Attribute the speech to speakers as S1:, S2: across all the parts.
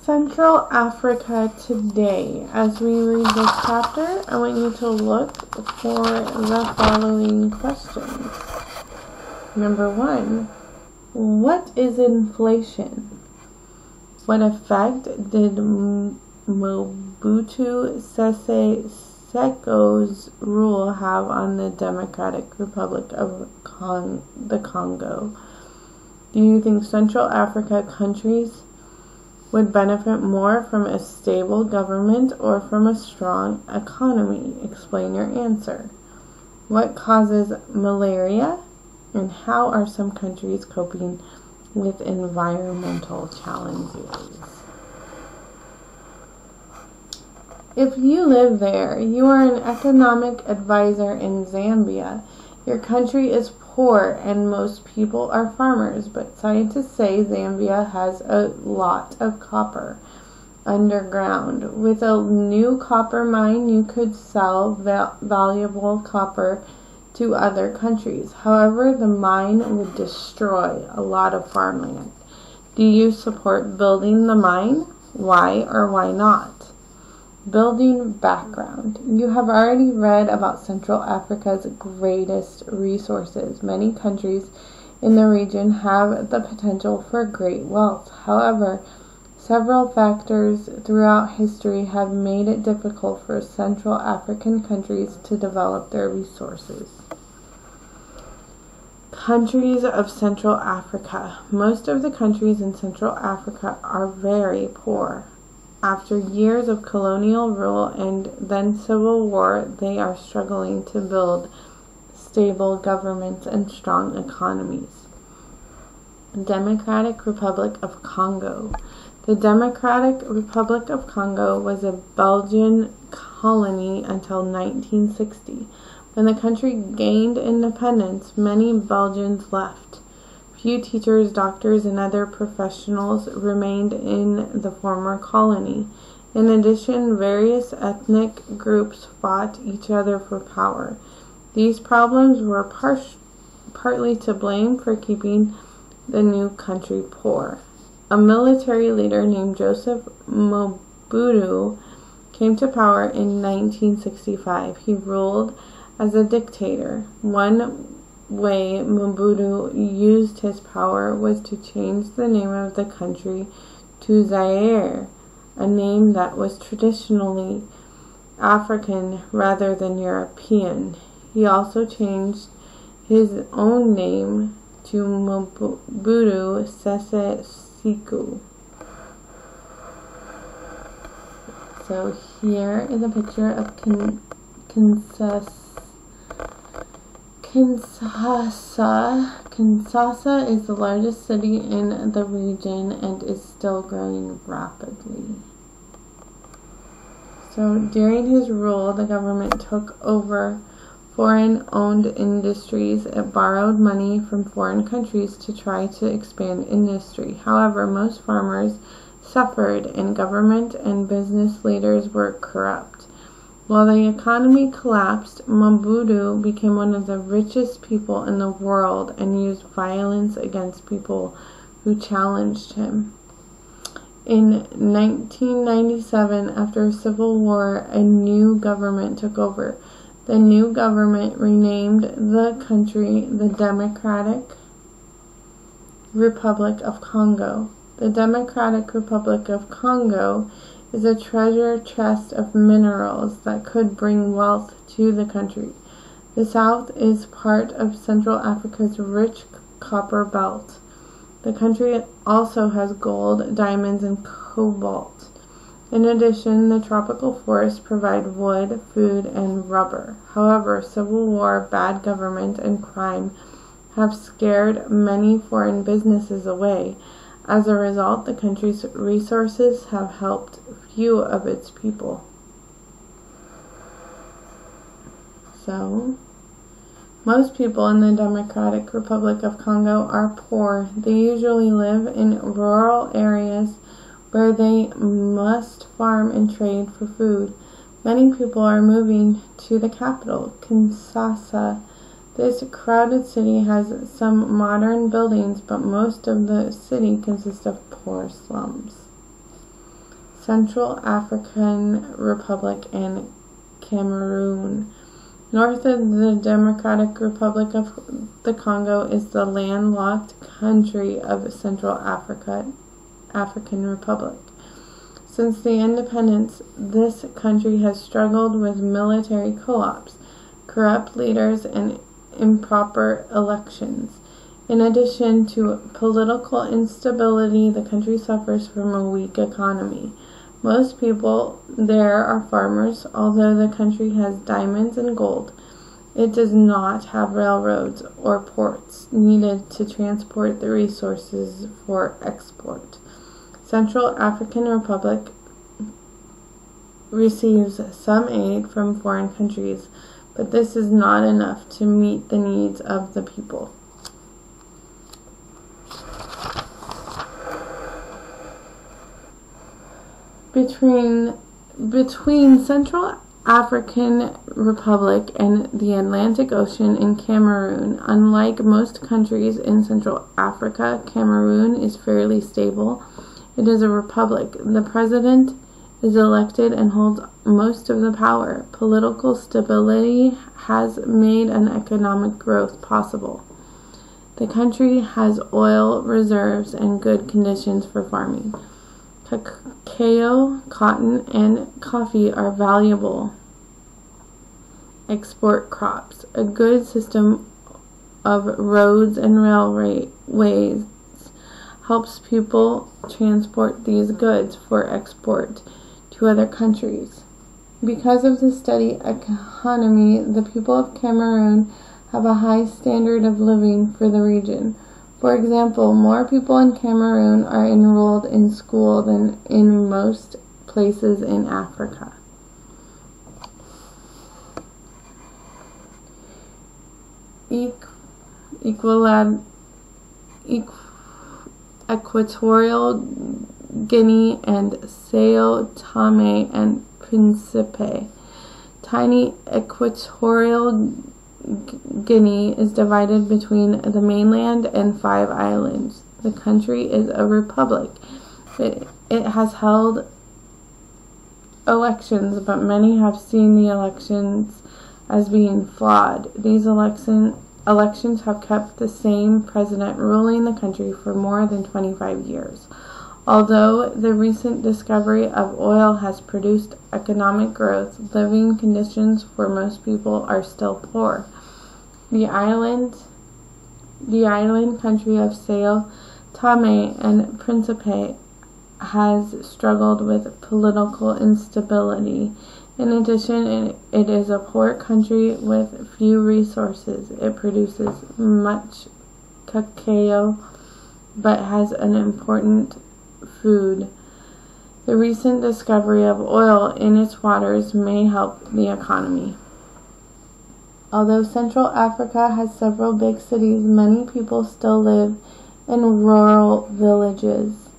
S1: Central Africa today. As we read this chapter, I want you to look for the following questions. Number 1, what is inflation? What effect did Mobutu Sese Seko's rule have on the Democratic Republic of the Congo? Do you think Central Africa countries would benefit more from a stable government or from a strong economy? Explain your answer. What causes malaria? And how are some countries coping with environmental challenges? If you live there, you are an economic advisor in Zambia. Your country is poor and most people are farmers, but scientists say Zambia has a lot of copper underground. With a new copper mine, you could sell valuable copper to other countries. However, the mine would destroy a lot of farmland. Do you support building the mine? Why or why not? Building background. You have already read about Central Africa's greatest resources. Many countries in the region have the potential for great wealth. However, several factors throughout history have made it difficult for Central African countries to develop their resources. Countries of Central Africa. Most of the countries in Central Africa are very poor. After years of colonial rule and then civil war, they are struggling to build stable governments and strong economies. Democratic Republic of Congo. The Democratic Republic of Congo was a Belgian colony until 1960. When the country gained independence, many Belgians left. Few teachers, doctors, and other professionals remained in the former colony. In addition, various ethnic groups fought each other for power. These problems were partly to blame for keeping the new country poor. A military leader named Joseph Mobutu came to power in 1965. He ruled as a dictator. One way Mobutu used his power was to change the name of the country to Zaire, a name that was traditionally African rather than European. He also changed his own name to Mobutu Sese Seko. So here is a picture of Kinshasa is the largest city in the region and is still growing rapidly. So during his rule, the government took over foreign-owned industries. It borrowed money from foreign countries to try to expand industry. However, most farmers suffered and government and business leaders were corrupt. While the economy collapsed, Mobutu became one of the richest people in the world and used violence against people who challenged him. In 1997, after a civil war, a new government took over. The new government renamed the country the Democratic Republic of Congo. The Democratic Republic of Congo is a treasure chest of minerals that could bring wealth to the country. The south is part of Central Africa's rich copper belt. The country also has gold, diamonds, and cobalt. In addition, the tropical forests provide wood, food, and rubber. However, civil war, bad government, and crime have scared many foreign businesses away. As a result, the country's resources have helped few of its people. So, most people in the Democratic Republic of Congo are poor. They usually live in rural areas where they must farm and trade for food. Many people are moving to the capital, Kinshasa. This crowded city has some modern buildings, but most of the city consists of poor slums. Central African Republic, and Cameroon. North of the Democratic Republic of the Congo is the landlocked country of Central African Republic. Since the independence, this country has struggled with military co-ops, corrupt leaders, and improper elections. In addition to political instability, the country suffers from a weak economy. Most people there are farmers. Although the country has diamonds and gold, it does not have railroads or ports needed to transport the resources for export. Central African Republic receives some aid from foreign countries, but this is not enough to meet the needs of the people. Between Central African Republic and the Atlantic Ocean in Cameroon, unlike most countries in Central Africa, Cameroon is fairly stable. It is a republic. The president is elected and holds most of the power. Political stability has made an economic growth possible. The country has oil reserves and good conditions for farming. Cacao, cotton, and coffee are valuable export crops. A good system of roads and railways helps people transport these goods for export to other countries. Because of the steady economy, the people of Cameroon have a high standard of living for the region. For example, more people in Cameroon are enrolled in school than in most places in Africa. Equatorial Guinea and Sao Tome and Principe. Tiny Equatorial Guinea is divided between the mainland and 5 islands. The country is a republic. It has held elections, but many have seen the elections as being flawed. These elections have kept the same president ruling the country for more than 25 years. Although the recent discovery of oil has produced economic growth, living conditions for most people are still poor. The island country of Sao Tome and Principe has struggled with political instability. In addition, it is a poor country with few resources. It produces much cacao, but has an important food. The recent discovery of oil in its waters may help the economy. Although Central Africa has several big cities, many people still live in rural villages.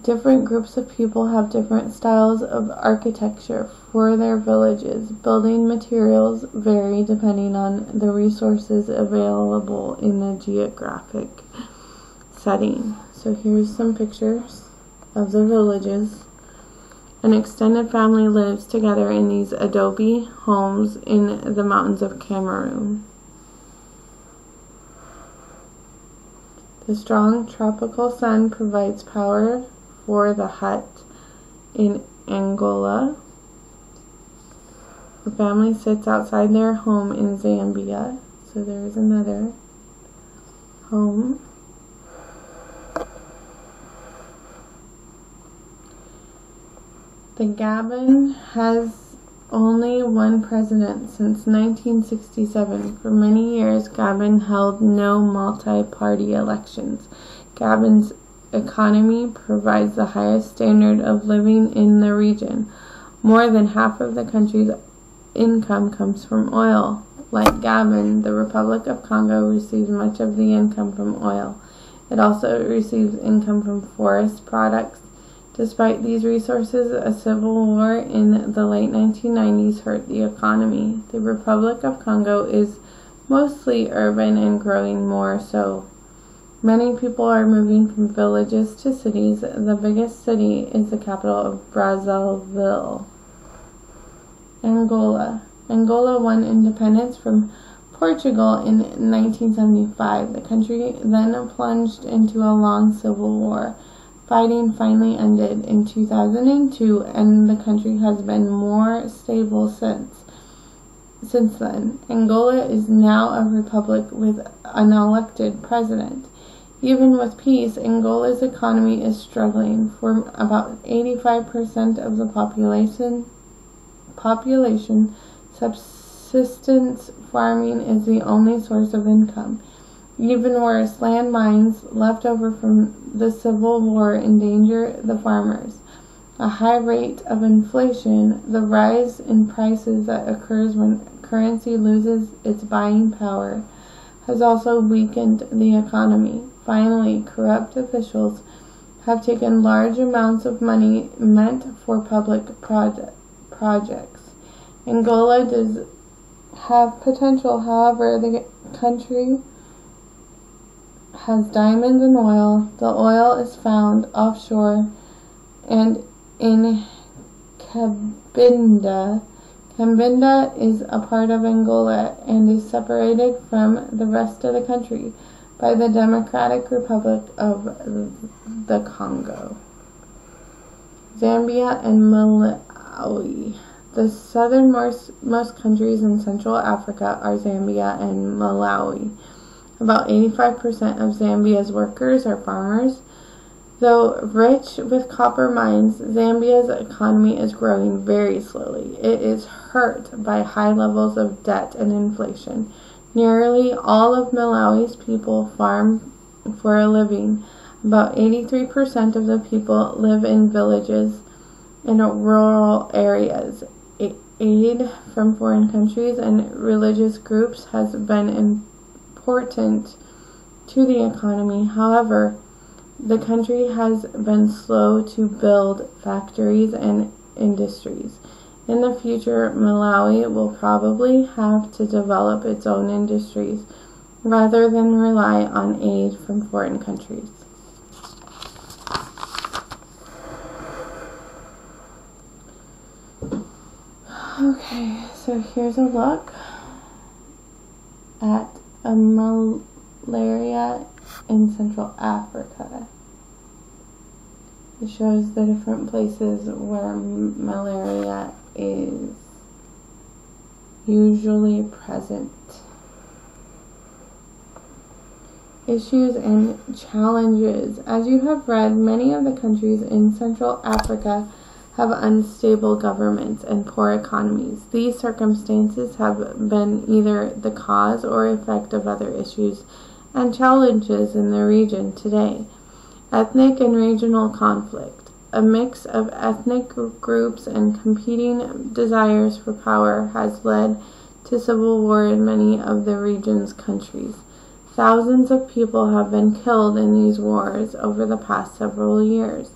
S1: Different groups of people have different styles of architecture for their villages. Building materials vary depending on the resources available in the geographic setting. So here's some pictures of the villages. An extended family lives together in these adobe homes in the mountains of Cameroon. The strong tropical sun provides power for the hut in Angola. The family sits outside their home in Zambia. So there's another home. The Gabon has only one president since 1967. For many years, Gabon held no multi-party elections. Gabon's economy provides the highest standard of living in the region. More than half of the country's income comes from oil. Like Gabon, the Republic of Congo receives much of the income from oil. It also receives income from forest products. Despite these resources, a civil war in the late 1990s hurt the economy. The Republic of Congo is mostly urban and growing more so. Many people are moving from villages to cities. The biggest city is the capital of Brazzaville. Angola. Angola won independence from Portugal in 1975. The country then plunged into a long civil war. Fighting finally ended in 2002, and the country has been more stable since then. Angola is now a republic with an elected president. Even with peace, Angola's economy is struggling. For about 85% of the population, subsistence farming is the only source of income. Even worse, landmines left over from the Civil War endanger the farmers. A high rate of inflation, the rise in prices that occurs when currency loses its buying power, has also weakened the economy. Finally, corrupt officials have taken large amounts of money meant for public projects. Angola does have potential, however, the country has diamonds and oil. The oil is found offshore and in Cabinda. Cabinda is a part of Angola and is separated from the rest of the country by the Democratic Republic of the Congo. Zambia and Malawi. The southernmost countries in Central Africa are Zambia and Malawi. About 85% of Zambia's workers are farmers. Though rich with copper mines, Zambia's economy is growing very slowly. It is hurt by high levels of debt and inflation. Nearly all of Malawi's people farm for a living. About 83% of the people live in villages in rural areas. Aid from foreign countries and religious groups has been important to the economy. However, the country has been slow to build factories and industries. In the future, Malawi will probably have to develop its own industries rather than rely on aid from foreign countries. Okay, so here's a look at a malaria in Central Africa. It shows the different places where malaria is usually present. Issues and challenges. As you have read, many of the countries in Central Africa have unstable governments and poor economies. These circumstances have been either the cause or effect of other issues and challenges in the region today. Ethnic and regional conflict. A mix of ethnic groups and competing desires for power has led to civil war in many of the region's countries. Thousands of people have been killed in these wars over the past several years.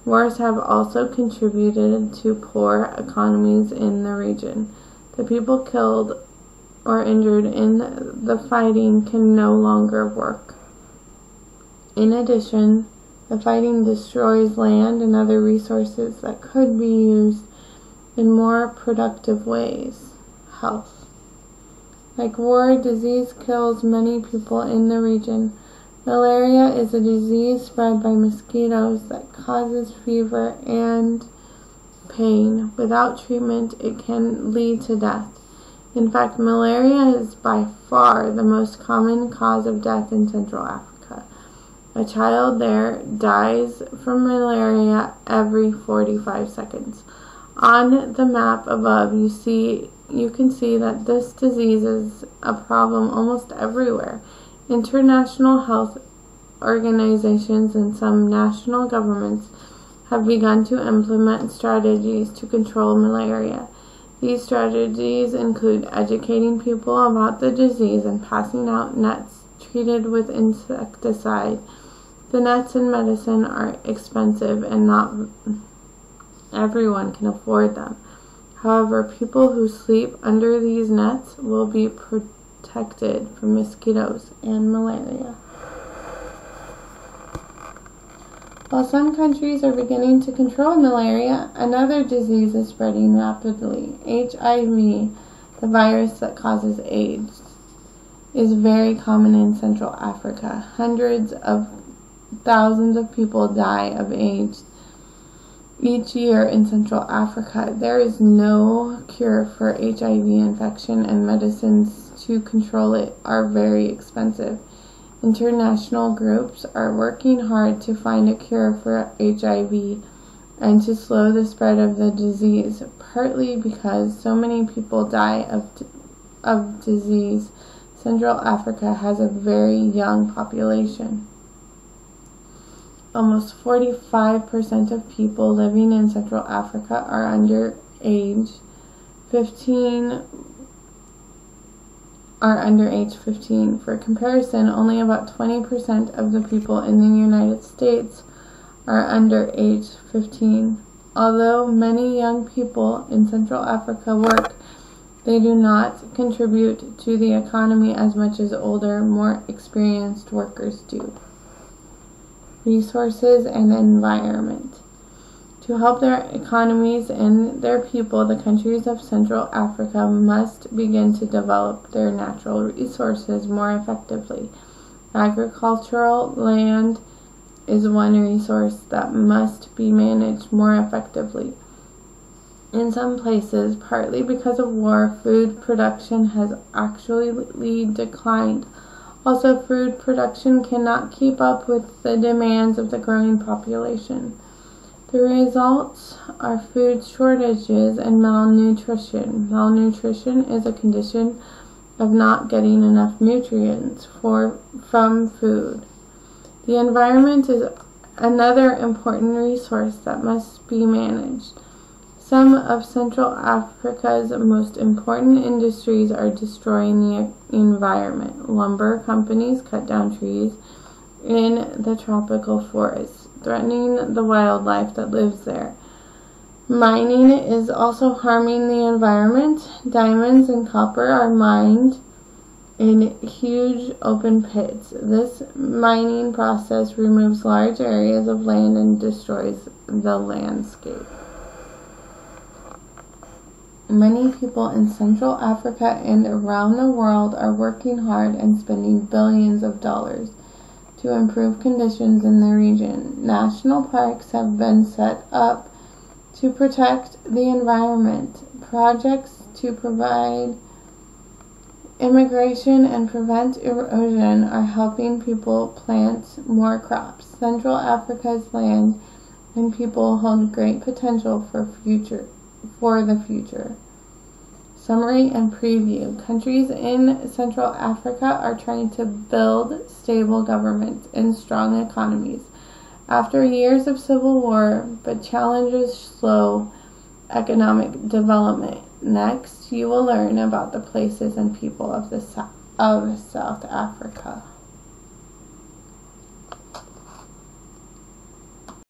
S1: Wars have also contributed to poor economies in the region. The people killed or injured in the fighting can no longer work. In addition, the fighting destroys land and other resources that could be used in more productive ways. Health. Like war, disease kills many people in the region. Malaria is a disease spread by mosquitoes that causes fever and pain. Without treatment, it can lead to death. In fact, malaria is by far the most common cause of death in Central Africa. A child there dies from malaria every 45 seconds. On the map above, you can see that this disease is a problem almost everywhere. International health organizations and some national governments have begun to implement strategies to control malaria. These strategies include educating people about the disease and passing out nets treated with insecticide. The nets and medicine are expensive and not everyone can afford them. However, people who sleep under these nets will be protected from mosquitoes and malaria. While some countries are beginning to control malaria, another disease is spreading rapidly. HIV, the virus that causes AIDS, is very common in Central Africa. Hundreds of thousands of people die of AIDS each year in Central Africa. There is no cure for HIV infection, and medicines to control it are very expensive. International groups are working hard to find a cure for HIV and to slow the spread of the disease, partly because so many people die of disease. Central Africa has a very young population. Almost 45% of people living in Central Africa are under age 15. For comparison, only about 20% of the people in the United States are under age 15. Although many young people in Central Africa work, they do not contribute to the economy as much as older, more experienced workers do. Resources and environment. To help their economies and their people, the countries of Central Africa must begin to develop their natural resources more effectively. Agricultural land is one resource that must be managed more effectively. In some places, partly because of war, food production has actually declined. Also, food production cannot keep up with the demands of the growing population. The results are food shortages and malnutrition. Malnutrition is a condition of not getting enough nutrients from food. The environment is another important resource that must be managed. Some of Central Africa's most important industries are destroying the environment. Lumber companies cut down trees in the tropical forests, threatening the wildlife that lives there. Mining is also harming the environment. Diamonds and copper are mined in huge open pits. This mining process removes large areas of land and destroys the landscape. Many people in Central Africa and around the world are working hard and spending billions of dollars to improve conditions in the region. National parks have been set up to protect the environment. Projects to provide immigration and prevent erosion are helping people plant more crops. Central Africa's land and people hold great potential for the future. Summary and preview. Countries in Central Africa are trying to build stable governments and strong economies after years of civil war, but challenges slow economic development. Next, you will learn about the places and people of South Africa.